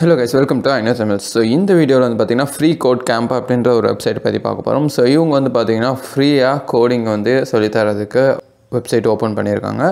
Hello guys, welcome to iNewsML. So இந்த வீடியோல வந்து பாத்தீங்கன்னா free code camp அப்படிங்கற ஒரு வெப்சைட் பத்தி பார்க்க போறோம். So இவங்க வந்து பாத்தீங்கன்னா ஃப்ரீயா கோடிங் வந்து சொல்லி தரதுக்கு வெப்சைட் ஓபன் பண்ணிருக்காங்க.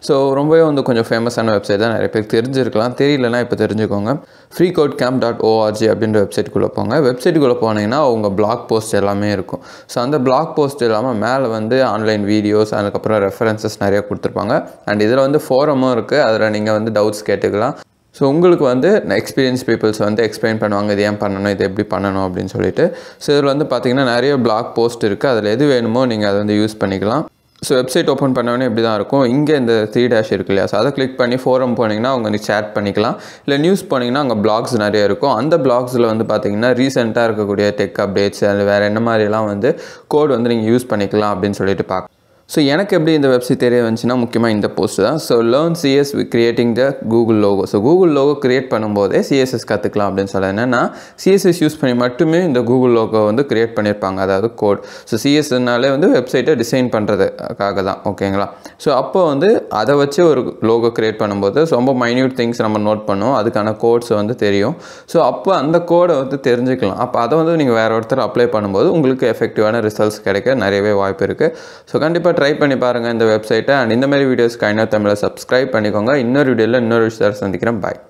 So ரொம்பவே வந்து கொஞ்சம் ஃபேமஸான வெப்சைட் தான், நிறைய பேருக்கு தெரிஞ்சிருக்கலாம். தெரியலனா இப்போ தெரிஞ்சுக்கோங்க. freecodecamp.org அப்படிங்கற வெப்சைட்குள்ள போங்க. வெப்சைட்குள்ள போனீங்கன்னா உங்க blog post எல்லாமே இருக்கும். So அந்த blog post இல்லாம மேல வந்து ஆன்லைன் வீடியோஸ் அதுக்கு அப்புறம் ரெஃபரன்சஸ் நிறைய கொடுத்திருப்பாங்க. and இதுல வந்து ஃபோரமும் இருக்கு. அதுல நீங்க வந்து டவுட்ஸ் கேட்டுக்கலாம். So உங்களுக்கு வந்து எக்ஸ்பீரியன்ஸ் பீப்புள்ஸ் வந்து எக்ஸ்பிளைன் பண்ணுவாங்க இது ஏன் பண்ணணும் இது எப்படி பண்ணணும் அப்படின்னு சொல்லிட்டு. ஸோ இதில் வந்து பார்த்தீங்கன்னா நிறைய பிளாக் போஸ்ட் இருக்குது. அதில் எது வேணுமோ நீங்கள் அதை வந்து யூஸ் பண்ணிக்கலாம். ஸோ வெப்சைட் ஓப்பன் பண்ணோன்னே இப்படி தான் இருக்கும். இங்கே இந்த 3- இருக்கு இல்லையா, ஸோ அதை கிளிக் பண்ணி ஃபோரம் போனீங்கன்னா அவங்க சேட் பண்ணிக்கலாம். இல்லை நியூஸ் போனீங்கன்னா அங்கே பிளாக்ஸ் நிறைய இருக்கும். அந்த பிளாக்ஸில் வந்து பார்த்தீங்கன்னா ரீசெண்டாக இருக்கக்கூடிய டெக் அப்டேட்ஸ் அது வேறு என்ன மாதிரிலாம் வந்து கோட் வந்து நீங்கள் யூஸ் பண்ணிக்கலாம் அப்படின்னு சொல்லிட்டு பார்க்கலாம். ஸோ எனக்கு எப்படி இந்த வெப்சைட் தெரிய வந்துச்சுன்னா முக்கியமாக இந்த போஸ்ட் தான். So learn CS creating the Google logo. So Google logo create பண்ணும்போதே சிஎஸ்எஸ் கற்றுக்கலாம் அப்படின்னு சொல்ல என்னென்னா சிஎஸ்எஸ் யூஸ் பண்ணி மட்டுமே இந்த கூகுள் லோகோ வந்து கிரியேட் பண்ணியிருப்பாங்க, அதாவது கோட். ஸோ சிஎஸ்எஸ்னாலே வந்து வெப்சைட்டை டிசைன் பண்ணுறதுக்காக தான், ஓகேங்களா. ஸோ அப்போ வந்து அதை வச்சு ஒரு லோகோ கிரியேட் பண்ணும்போது ரொம்ப மைன்யூட் திங்ஸ் நம்ம நோட் பண்ணுவோம், அதுக்கான கோட்ஸ் வந்து தெரியும். ஸோ அப்போ அந்த கோடை வந்து தெரிஞ்சுக்கலாம். அப்போ அதை வந்து நீங்கள் வேறு ஒருத்தர் அப்ளை பண்ணும்போது உங்களுக்கு எஃபெக்டிவான ரிசல்ட்ஸ் கிடைக்க நிறையவே வாய்ப்பு இருக்குது. ஸோ கண்டிப்பாக ட்ரை பண்ணி பாருங்கள் இந்த வெப்சைட்டை. அண்ட் இந்த மாதிரி வீடியோஸ்க்கு iNewsTamil சப்ஸ்கிரைப் பண்ணிக்கோங்க. இன்னொரு வீடியோவில் இன்னொரு விஷயத்தை சந்திக்கிறேன். பாய்.